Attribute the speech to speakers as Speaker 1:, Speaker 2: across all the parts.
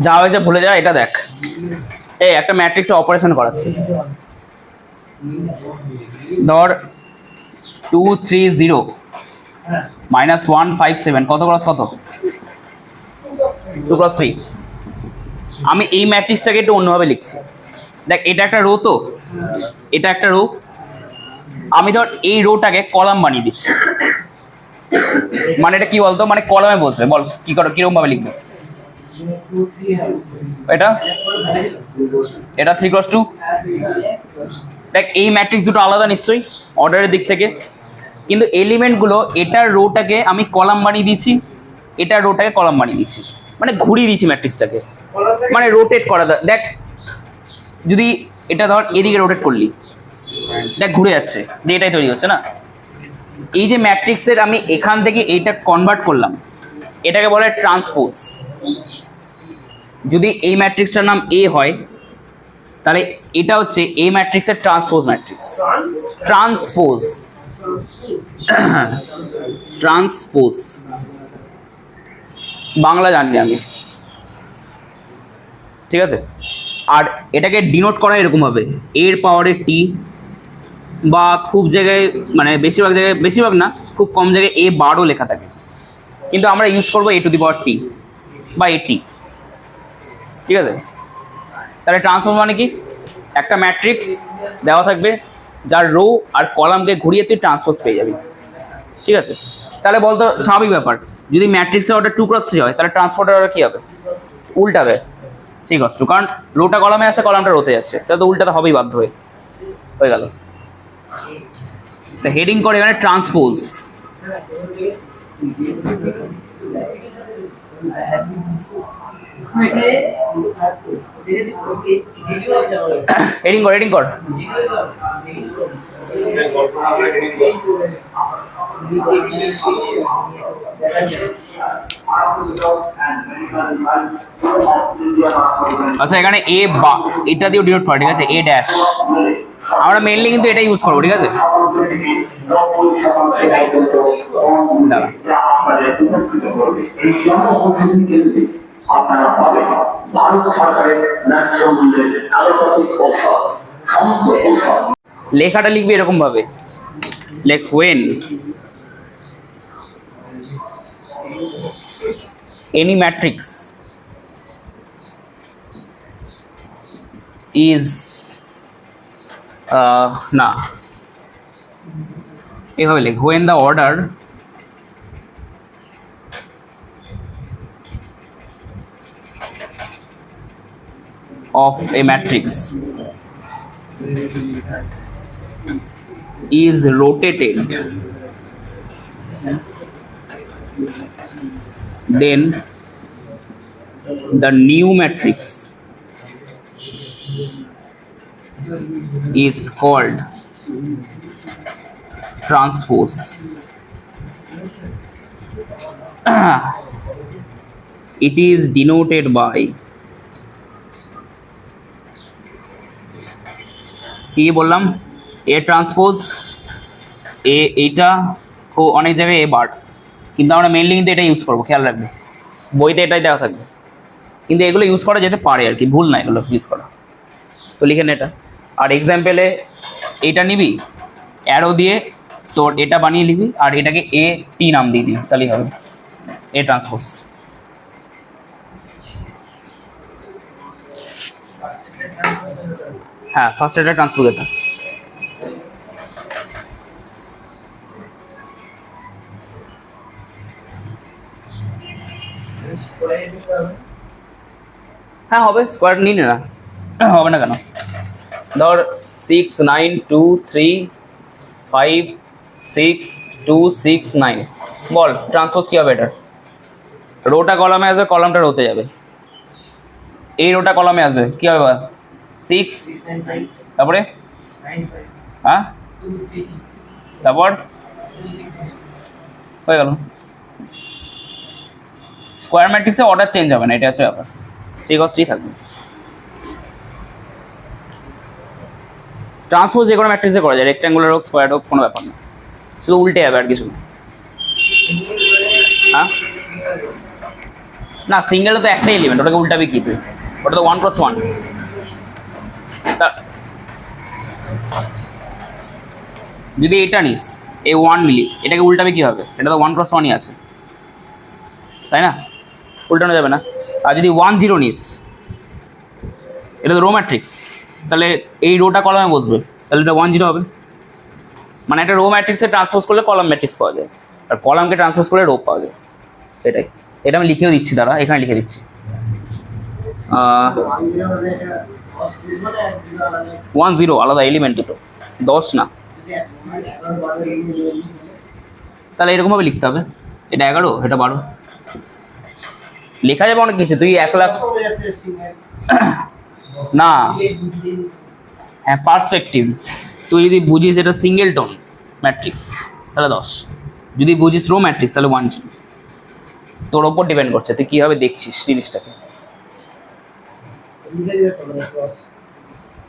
Speaker 1: যা হয়েছে ভুলে যা। এটা দেখ, এই একটা ম্যাট্রিক্সে অপারেশন করাচ্ছি, ধর 230 -157 কত ক্রস কত, 2 × 3। আমি এই ম্যাট্রিক্সটাকে একটু অন্যভাবে লিখছি। দেখ এটা একটা রো, তো এটা একটা রো, আমি ধর এই রোটাকে কলাম বানিয়ে দিচ্ছি। মানে এটা কি বলতো, মানে কলামে বসবে, বল কি করো, কিরকম ভাবে লিখবে? এটা এটা 3 × 2। দেখ এই ম্যাট্রিক্স দুটো আলাদা নিশ্চয়ই অর্ডারের দিক থেকে, কিন্তু এলিমেন্টগুলো এটার রোটাকে আমি কলাম বানিয়ে দিয়েছি, এটার রোটাকে কলাম বানিয়ে দিয়েছি, মানে ঘুরিয়ে দিয়েছি ম্যাট্রিক্সটাকে, মানে রোটেট করা। দেখ যদি এটা ধর এদিকে রোটেট করলি, দেখ ঘুরে যাচ্ছে, যে এটাই তৈরি হচ্ছে না। এই যে ম্যাট্রিক্সের আমি এখান থেকে এইটা কনভার্ট করলাম, এটাকে বলে ট্রান্সপোজ। যদি এই ম্যাট্রিক্সটার নাম এ হয়, তাহলে এটা হচ্ছে এই ম্যাট্রিক্সের transpose matrix. Transpose transpose Bangla জানি আমি, ঠিক আছে। আর এটাকে ডিনোট করা এরকম হবে, এর পাওয়ারে টি, বা খুব জায়গায় মানে বেশিরভাগ জায়গায়, বেশিরভাগ না খুব কম জায়গায় A12 লেখা থাকে, কিন্তু আমরা ইউজ করবো A⁻T বা AT, ঠিক আছে। তাহলে ট্রান্সপোজ মানে কি, একটা ম্যাট্রিক্স দেওয়া থাকবে যার রো আর কলামকে ঘুরিয়ে তুই ট্রান্সপোজ পেয়ে যাবি, ঠিক আছে। তাহলে বলতো স্বাভাবিক ব্যাপার, যদি ম্যাট্রিক্সের অর্ডার 2 × 3 হয়, তাহলে ট্রান্সপোর্টের অর্ডার কী হবে? উল্টাবে, 3 × 2, কারণ রোটা কলামে আসছে, কলামটা রোতে যাচ্ছে, তাহলে তো উল্টাতে হবেই বাধ্য হয়ে গেল। তো হেডিং করে এখানে ট্রান্সপোজ। হেডিং কর, হেডিং কর। আচ্ছা এখানে এ বা এটা দিয়েও ডিনোট করে, ঠিক আছে, A ড্যাশ। আমরা মেইনলি কিন্তু এটা ইউজ করবো, ঠিক আছে। দাঁড়া, আপনারা পাবেন ভারত সরকারের ন্যায্য মূল্যের অ্যালোপ্যাথিক ঔষধ, সমস্ত ঔষধ। লেখাটা লিখবি এরকম ভাবে, লেখ when any matrix is না এভাবে লেখ, when the order of a matrix is rotated, then the new matrix is called transpose. It is denoted by কি বললাম, A ট্রান্সপোজ, এইটা অনেক জায়গায় A বার, কিন্তু আমরা মেইনলি কিন্তু এটা ইউজ করবো, খেয়াল রাখবে বইতে এটাই দেওয়া থাকবে, কিন্তু এগুলো ইউজ করা যেতে পারে আর কি, ভুল না এগুলো ইউজ করা। তো লিখে নে এটা, আর এক্সাম্পলে এইটা নিবি অ্যারো দিয়ে তোর এটা বানিয়ে নিবি, আর এটাকে AT নাম দিয়ে দিবি, তাহলেই হবে A ট্রান্সপোজ। হ্যাঁ ফার্স্ট এটা ট্রান্সপোজ, এটা হ্যাঁ হবে, স্কোয়ার নিই না, হবে না কেন। ধর 6 9 2 3 5 6 2 6 9, বল ট্রান্সপোজ কি হবে? এটা রোটা কলামে আসবে, কলামটা রোতে যাবে, এই রোটা কলামে আসবে, কি হবে? 6, তারপরে হ্যাঁ, তারপর হয়ে গেল। স্কোয়ার ম্যাট্রিক্সে অর্ডার চেঞ্জ হবে না, এটা হচ্ছে ব্যাপার, 3 × 3 থাকবে। ট্রান্সপোজ যে কোনো ম্যাট্রিক্সে করা যায়, রেক্ট্যাঙ্গুলার হোক স্কোয়ার হোক কোনো ব্যাপার না, শুধু উল্টে যাবে আর কিছু না। হ্যাঁ না সিঙ্গেলে তো একটাই এলিমেন্ট, ওটাকে উল্টাবি কি তুই? ওটা তো 1+1। যদি এটা নিস এই 1 মিলি, এটাকে উল্টাবে কি হবে? এটা তো 1+1ই আছে, তাই না? উল্টানো যাবে না। আর যদি 1 0 নিস, এটা তো রো ম্যাট্রিক্স, তাহলে এই রোটা কলামে বসবে, তাহলে এটা 1 0 হবে। মানে একটা রো ম্যাট্রিক্সে ট্রান্সপোজ করলে কলাম ম্যাট্রিক্স পাওয়া যায়, আর কলামকে ট্রান্সপোজ করলে রো পাওয়া যায়। এটাই, এটা আমি লিখেও দিচ্ছি, দাঁড়া এখানে লিখে দিচ্ছি। 1 0 আলাদা এলিমেন্ট দুটো, 10 না। তাহলে এরকমভাবে লিখতে হবে, এটা 11, এটা 12। লেখা যাবে অনেক কিছু, তুই 1 লাখ না। হ্যাঁ পার্সপেক্টিভ, তুই যদি বুঝিস এটা সিঙ্গেল টোন ম্যাট্রিক্স তাহলে 10, যদি বুঝিস রো ম্যাট্রিক্স তাহলে 1 0। তোর ওপর ডিপেন্ড করছে তুই কীভাবে দেখছিস জিনিসটাকে।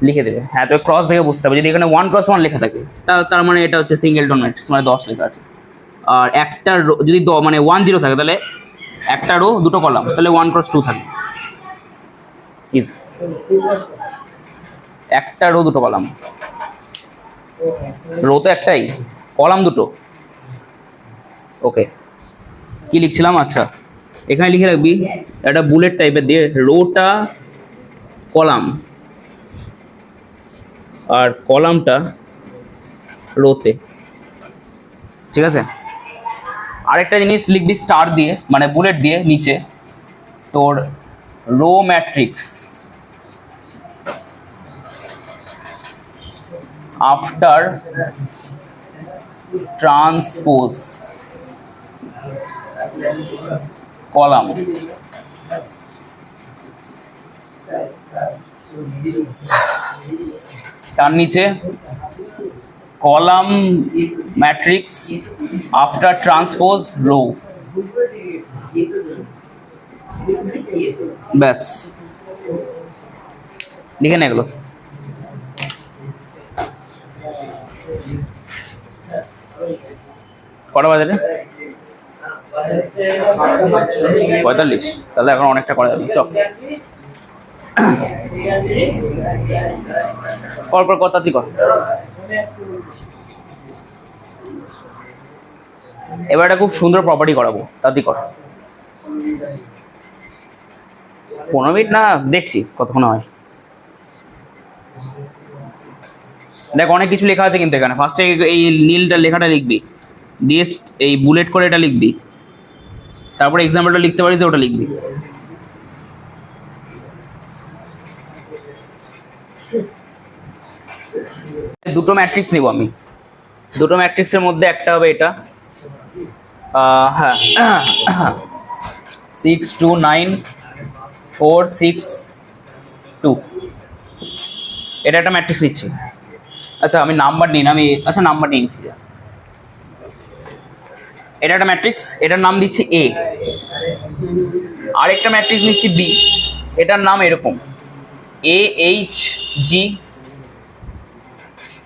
Speaker 1: লিখে দেবে, হ্যাঁ তো ক্রস দেখে বুঝতে হবে। যদি এখানে 1+1 লেখা থাকে তার মানে এটা হচ্ছে সিঙ্গেল টোন ম্যাট্রিক্স, মানে 10 লেখা আছে। আর একটা যদি মানে 1 0 থাকে তাহলে একটা রো দুটো কলাম, তাহলে 1+2 থাকে। একটা রো দুটো কলাম, রো তো একটাই, কলাম দুটো। ওকে, কি লিখছিলাম? আচ্ছা এখানে লিখে রাখবি একটা বুলেট টাইপের দিয়ে, রোটা কলাম আর কলামটা রোতে, ঠিক আছে? আরেকটা জিনিস লিখবি স্টার দিয়ে, মানে বুলেট দিয়ে নিচে, তোর row matrix after transpose column. তার নিচে column matrix after transpose row. ব্যাস, লিখে নে এগুলো। কটা বাজে রে? 45। তাহলে এখন অনেকটা করা যাবে, চল কর কথাটি কর। এবার একটা খুব সুন্দর প্রপার্টি করাবো, তাড়াতাড়ি কর। 15 মিনিট না, দেখছি কতক্ষণ হয়। দেখ অনেক কিছু লেখা আছে কিন্তু এখানে। ফার্স্টে এই নীলটা লেখাটা লিখবি, দিয়ে এই বুলেট করে এটা লিখবি, তারপরে এক্সাম্পলটা লিখতে পারিস, ওটা লিখবি। দুটো ম্যাট্রিক্স নিব আমি, দুটো ম্যাট্রিক্সের মধ্যে একটা হবে এটা, হ্যাঁ 6 2 9 4 6 2, এটা একটা ম্যাট্রিক্স নিচ্ছি। আচ্ছা আমি নাম্বার নিই না, আমি আচ্ছা নাম্বার নিয়ে নিচ্ছি। এটা একটা ম্যাট্রিক্স, এটার নাম দিচ্ছি এ। আরেকটা ম্যাট্রিক্স নিচ্ছি বি, এটার নাম এরকম এ এইচ জি,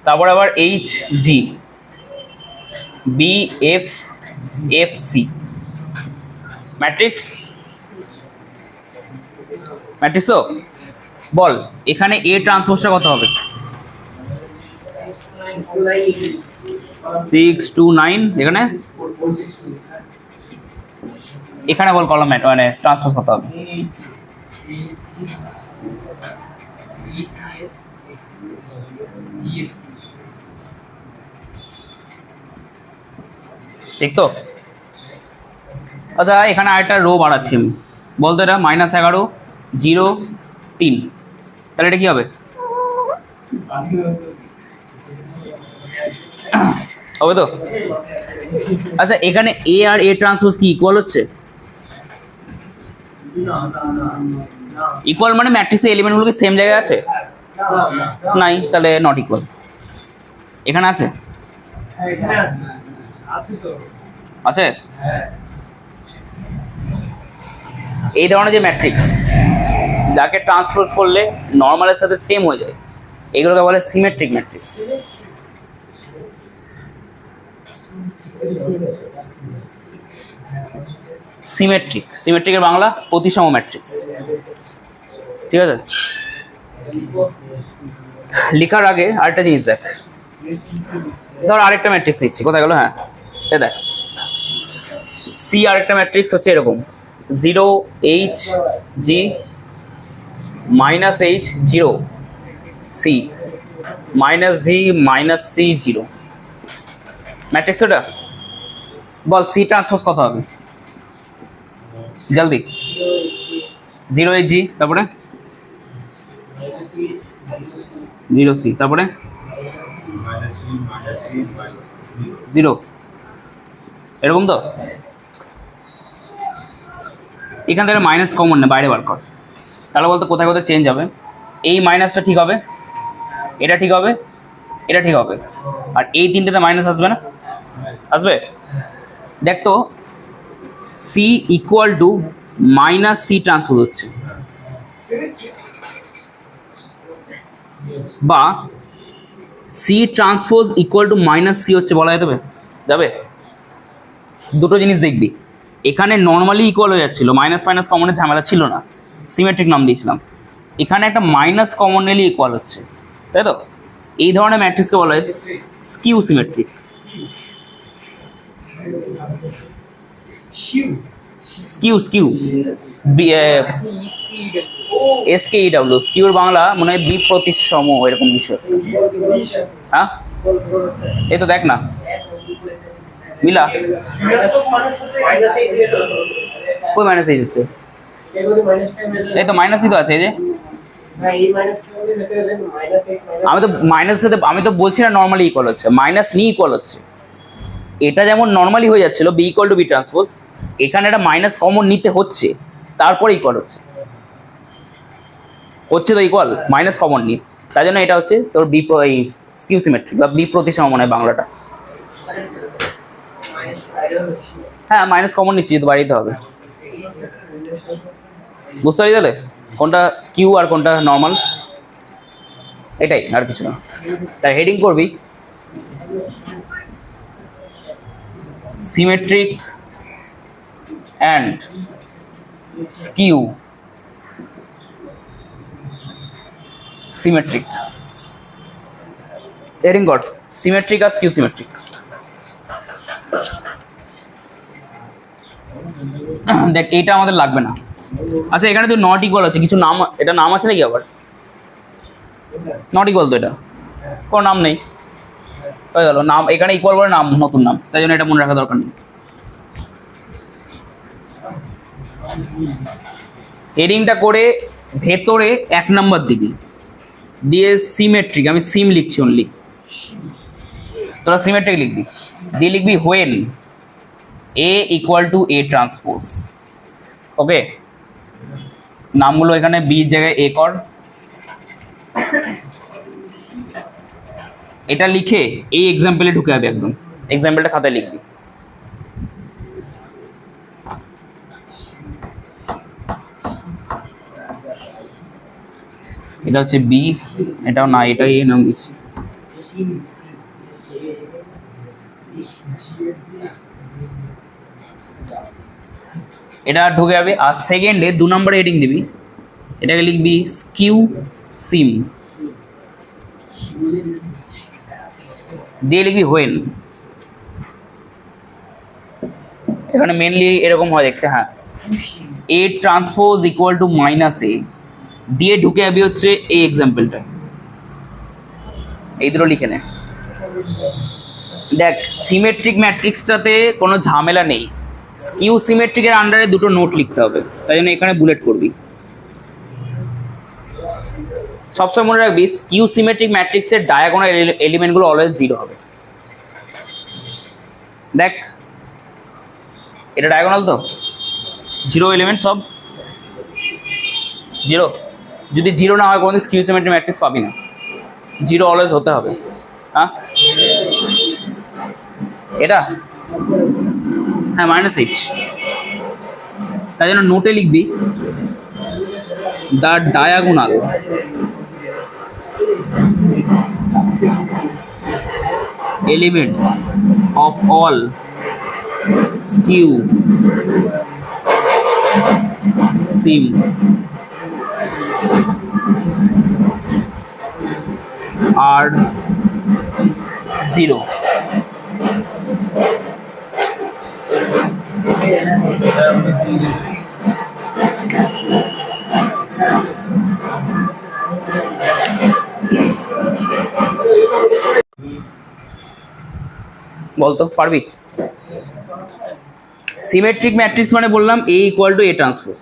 Speaker 1: তারপর আবার H G, B F F C. Matrix matrix তো বল, এখানে এ ট্রান্সপোজটা কত হবে? 6 2 9, এখানে এখানে বল কলাম মানে ট্রান্সপোজ কত হবে? ঠিক তো? আচ্ছা এখানে আরেকটা রো বাড়াচ্ছি আমি, বলতো এটা -11 0 3, তাহলে এটা কি হবে? হবে তো? আচ্ছা এখানে এ আর এ ট্রান্সপোজ কি ইকুয়াল হচ্ছে? ইকুয়াল মানে ম্যাট্রিক্সের এলিমেন্টগুলো কি সেম জায়গায় আছে? নাই, তাহলে নট ইকুয়াল। এখানে আছে? আছে। এই ধরনের যে ম্যাট্রিক্স যাকে ট্রান্সপোজ করলে নর্মালের সাথে সেম হয়ে যায়, এগুলোকে বলে সিমেট্রিক ম্যাট্রিক্স। সিমেট্রিক, সিমেট্রিকের বাংলা প্রতিসম ম্যাট্রিক্স। ঠিক আছে, লেখার আগে আরেকটা জিনিস দেখ, ধর আরেকটা ম্যাট্রিক্স নিচ্ছি, কোথায় গেল, হ্যাঁ এ দেখ, সি আরেকটা ম্যাট্রিক্স হচ্ছে এরকম 0 H G -H 0 C -G -C 0 matrix. ওটা বল সি ট্রান্সপোজ কত হবে জলদি। 0 H G, তারপরে 0 C, তারপরে 0, এরকম তো। এখান থেকে মাইনাস কমন না, বাইরে বার কর, তাহলে বলতো কোথায় কোথায় চেঞ্জ হবে। এই মাইনাসটা ঠিক হবে, এটা ঠিক হবে, এটা ঠিক হবে, আর এই তিনটেতে মাইনাস আসবে না, আসবে। দেখ তো C equal to minus C transpose হচ্ছে, বা C transpose equal to minus C হচ্ছে, বলা যেতে যাবে। দুটো জিনিস দেখবি, এখানে নর্মালি ইকুয়াল হয়ে যাচ্ছিল, মাইনাস মাইনাস কমনের ঝামেলা ছিল না, সিমেট্রিক নাম দিয়েছিলাম। এখানে একটা মাইনাস কমন নিলে ইকুয়াল হচ্ছে, তাই তো। এই ধরনের ম্যাট্রিক্সকে বলা হয় skew symmetric. Skew skew SKEW, স্কিউর বাংলা মনে হয় বিপ্রতিসম, এরকম বিষয়। হ্যাঁ এই তো দেখ না মিলা, কই মাইনাস এই হচ্ছে, এই তো মাইনাসই তো আছে, এই যে আমি তো মাইনাস সাথে, আমি তো বলছি না নর্মালি ইকুয়াল হচ্ছে, মাইনাস নিয়ে ইকুয়াল হচ্ছে। এটা যেমন নর্মালি হয়ে যাচ্ছিল B equal to B transpose, এখানে একটা মাইনাস কমন নিতে হচ্ছে, তারপরে ইকুয়াল হচ্ছে তো ইকুয়াল মাইনাস কমন নিয়ে, তাই জন্য এটা হচ্ছে তোর বি এই স্কিউ সিমেট্রিক বা বিপ্রতিসম মনে হয় বাংলাটা। হ্যাঁ মাইনাস কমন নিচ্ছি, তো বাড়িতে হবে, বুঝতে পারি তাহলে কোনটা স্কিউ আর কোনটা নর্মাল, এটাই আর কিছু না। তাই হেডিং করবি symmetric and skew symmetric, heading কর সিমেট্রিক আর স্কিউ সিমেট্রিক। দেখ এইটা আমাদের লাগবে না। আচ্ছা এখানে তো নট ইকুয়াল আছে, কিছু নাম, এটা নাম আছে নাকি আবার, নট ইকুয়াল তো এটা কোনো নাম নেই, হয়ে গেল নাম, এখানে ইকুয়াল করে নাম, নতুন নাম, তাই জন্য এটা মনে রাখা দরকার নেই। হেডিংটা করে ভেতরে 1 নম্বর দিবি, দিয়ে সিমেট্রিক, আমি সিম লিখছি অনলি, তোরা সিমেট্রিক লিখবি, দিয়ে লিখবি when A equal to A transpose. Okay, নামগুলো এখানে বি জায়গায় এ কর, এটা লিখে এই এক্সাম্পলে ঢুকে যাবে, একদম এক্সাম্পলটা খাতায় লিখবি। এটা হচ্ছে বি, এটাও না, এটাই নাম দিচ্ছি। এটা ঢুকে যাবে, আর সেকেন্ডে 2 নম্বরে হেডিং দিবি, এটাকে লিখবি স্কিউ সিম, দিয়ে লিখবি হোয়েন। এখানে মেনলি এরকম হয় দেখতে, হ্যাঁ A transpose equal to minus A, দিয়ে ঢুকে যাবি হচ্ছে এই এক্সাম্পলটা, এই দুটো লিখে নে। দেখ সিমেট্রিক ম্যাট্রিক্সটাতে কোনো ঝামেলা নেই, স্কিউ সিমেট্রিকের আন্ডারে দুটো নোট লিখতে হবে, তাই জন্য এখানে বুলেট করবি। সবসময় মনে রাখবি স্কিউ সিমেট্রিক ম্যাট্রিক্সের ডায়াগোনাল এলিমেন্টগুলো অলওয়েজ 0 হবে। দেখ এটা ডায়াগোনাল তো, 0 এলিমেন্ট সব 0, যদি 0 না হয় কোনোদিন স্কিউ সিমেট্রিক ম্যাট্রিক্স পাবি না, 0 অলওয়েজ হতে হবে। হ্যাঁ এটা হ্যাঁ -H, তাই জন্য নোটে লিখবি the diagonal elements of all skew sym আর 0। বলতো পারবি? সিমেট্রিক ম্যাট্রিক্স মানে বললাম A equal to A transpose.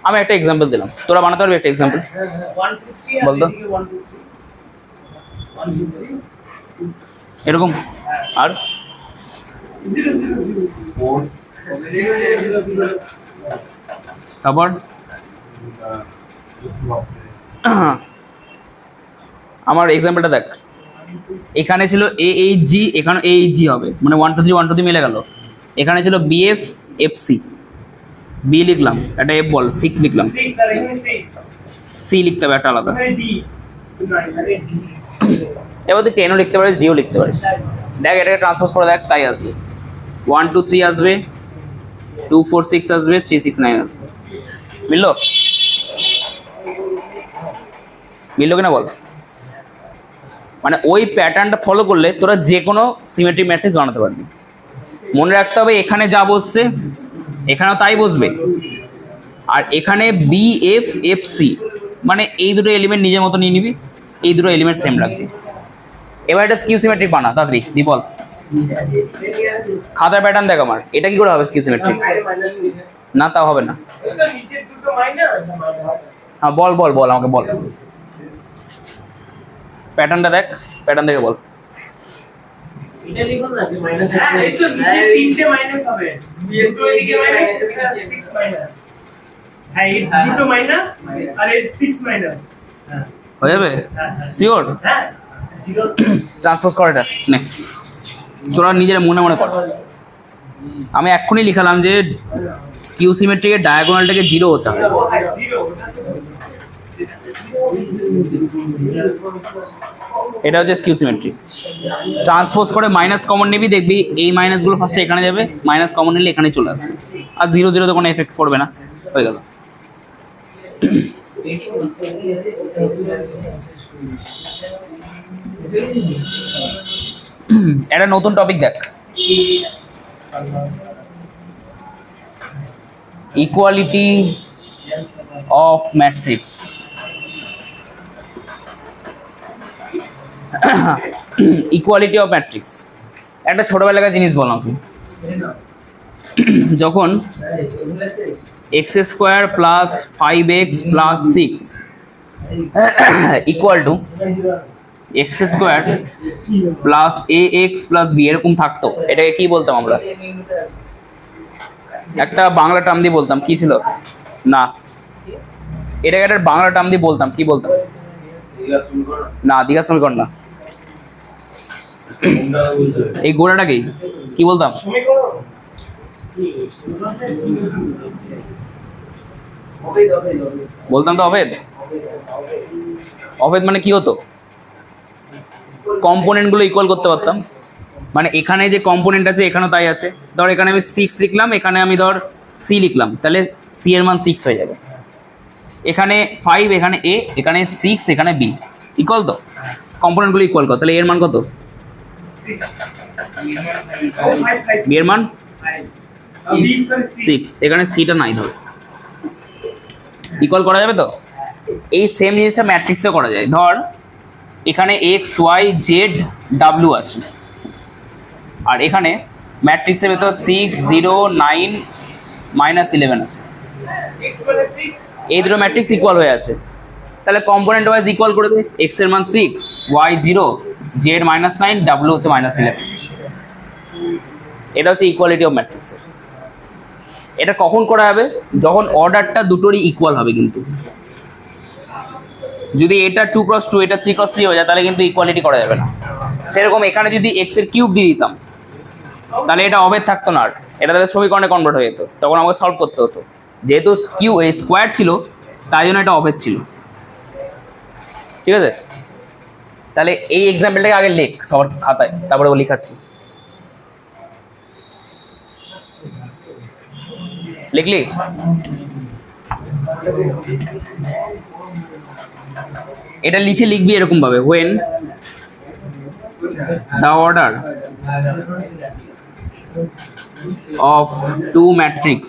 Speaker 1: আমি একটা এক্সাম্পল দিলাম, তোরা বানাতে পারবি একটা এক্সাম্পল? বলতো এরকম। আর তারপর আমার এক্সাম্পলটা দেখ, এখানে ছিল AHG, এখানে AHG হবে, মানে 1 2 3 1 2 3 মিলে গেল। এখানে ছিল BF FC, B লিখলাম, একটা F বল, 6 লিখলাম, C লিখতে হবে একটা আলাদা। এবার তুই 10ও লিখতে পারিস, ডিও লিখতে পারিস। দেখ এটাকে ট্রান্সপোজ করে দেখ, তাই আসবে 1 2 3 আসবে, 2 4 6 আসবে, 3 6 9 আসবে। মিললো? মিললো কিনা বল? মানে ওই প্যাটার্নটা ফলো করলে তোরা যে কোনো সিমেট্রিক ম্যাট্রিক্স বানাতে পারবি। মনে রাখতে হবে এখানে যা বসছে এখানেও তাই বসবে, আর এখানে BF FC মানে এই দুটো এলিমেন্ট নিজের মতো নিয়ে নিবি, এই দুটো এলিমেন্ট সেম রাখবি। এবার এটা স্কিউ সিমেট্রিক বানা তাড়াতাড়ি, দি বল। খাতার প্যাটার্ন দেখ আমার, এটা কি করে হবে স্কিউ সিমেট্রিক? না তাও হবে না। হ্যাঁ বল বল বল, আমাকে বল প্যাটার্নটা দেখ, প্যাটার্ন দেখে বল।
Speaker 2: এটা লিখুন না যে মাইনাস হ্যাঁ এই তো নিচে তিনটে মাইনাস হবে, দুটো এদিকে মাইনাস, এটা 6 মাইনাস, হ্যাঁ এই দুটো মাইনাস আর এই 6 মাইনাস। হ্যাঁ
Speaker 1: হয়ে যাবে শিওর?
Speaker 2: হ্যাঁ 0
Speaker 1: ট্রান্সপোজ কর এটা নে, তোরা নিজের মনে মনে কর। আমি এক্ষুনি লিখালাম যে স্কিউ সিমেট্রিকের ডায়াগোনালটাকে 0 হতে হবে।
Speaker 2: 0
Speaker 1: এটা হচ্ছে স্কিউ সিমেট্রি। ট্রান্সপোজ করে মাইনাস কমন নিবি, দেখবি এই মাইনাসগুলো ফার্স্টে এখানে যাবে, মাইনাস কমন নিলে এখানে চলে আসবে, আর 0 0 তো কোনো এফেক্ট পড়বে না, হয়ে গেল। একটা নতুন টপিক দেখ, equality of matrix. Equality of matrix একটা ছোটবেলাকার জিনিস বললাম, যখন x² plus 5x plus 6 equal to x² plus ax plus b এরকম থাকতো, এটাকে কি বলতাম আমরা? একটা বাংলা টার্ম দিয়ে বলতাম, কি ছিল? না, এটাকে একটা বাংলা টার্ম দিয়ে বলতাম, কি বলতাম? না, দ্বিঘাত সমীকরণ না, এই গোড়াটাকে কি বলতাম? বলতাম তো অভেদ। অভেদ মানে কি হতো? কম্পোনেন্ট গুলো ইকুয়াল করতে পারতাম, মানে এখানে যে কম্পোনেন্ট আছে এখানেও তাই আছে। ধর এখানে আমি 6 লিখলাম, এখানে আমি ধর c লিখলাম, তাহলে c এর মান 6 হয়ে যাবে। এখানে 5, এখানে a, এখানে 6, এখানে b, ইকুয়াল তো? কম্পোনেন্ট গুলো ইকুয়াল কর, তাহলে এর মান কত? b এর মান 6, এখানে c টা নাই, ধর ইকুয়াল করা যাবে তো? এই সেম জিনিসটা ম্যাট্রিক্সে করা যায়। ধর এখানে x y z w আছে, আর এখানে ম্যাট্রিক্সের ভেতর 6 0 9 -11 আছে। এই দুটো ম্যাট্রিক্স ইকুয়াল হয়ে আছে, তাহলে কম্পোনেন্ট ওয়াইজ ইকুয়াল করে দে। x এর মান 6, y 0, z -9, w হচ্ছে -11। এটা হচ্ছে ইকুয়ালিটি অফ ম্যাট্রিক্স। এটা কখন করা হবে? যখন অর্ডারটা দুটোরই ইকুয়াল হবে। কিন্তু যদি এটা 2 × 2 এটা 3 × 3 হয়ে যায়, তাহলে কিন্তু ইকুয়ালিটি করা যাবে না। সেরকম এখানে যদি x এর কিউব দিয়ে দিতাম, তাহলে এটা অভেদ থাকতো না, আর এটা তাহলে সমীকরণে কনভার্ট হয়ে যেত, তখন আমাকে সলভ করতে হতো। যেহেতু কিউ স্কোয়ার ছিল, তাই জন্য এটা অভেদ ছিল। ঠিক আছে, তাহলে এই এক্সাম্পলটাকে আগে লেখ সবার খাতায়, তারপরে ও লিখাচ্ছি। লিখলি? এটা লিখে লিখবি এরকম ভাবে, when the order of two matrix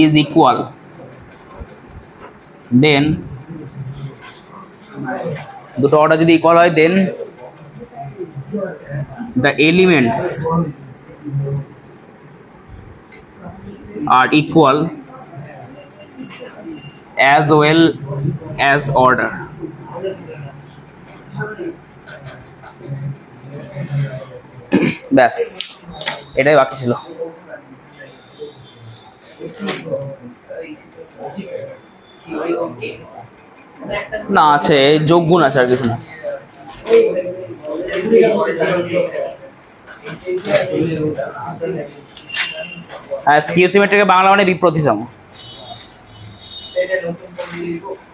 Speaker 1: is equal, then দুটো অর্ডার যদি ইকুয়াল হয়, then the elements are equal as well as order. ব্যাস, এটাই বাকি ছিল। না, আছে যোগ গুণ আছে, আর কিছু না। হ্যাঁ, স্কিউ সিমেট্রিকের বাংলা মানে বিপ্রতিসম।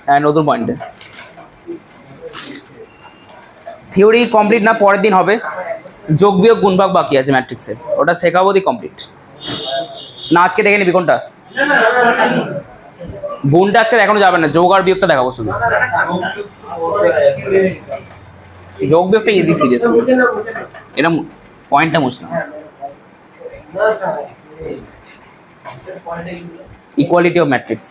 Speaker 1: হ্যাঁ, নতুন পয়েন্টে। থিওরি কমপ্লিট না, পরের দিন হবে। যোগ বিয়োগ গুণভাগ বাকি আছে ম্যাট্রিক্সে, ওটা শেখাবো দি কমপ্লিট। না, আজকে দেখে নিবি কোনটা? গুণটা আজকে দেখানো যাবে না, যোগ আর বিয়োগটা দেখাবো শুধু। যোগ বিয়োগটা ইজি, সিরিয়াস। এটা পয়েন্টটা মুছলাম। Equality of matrix.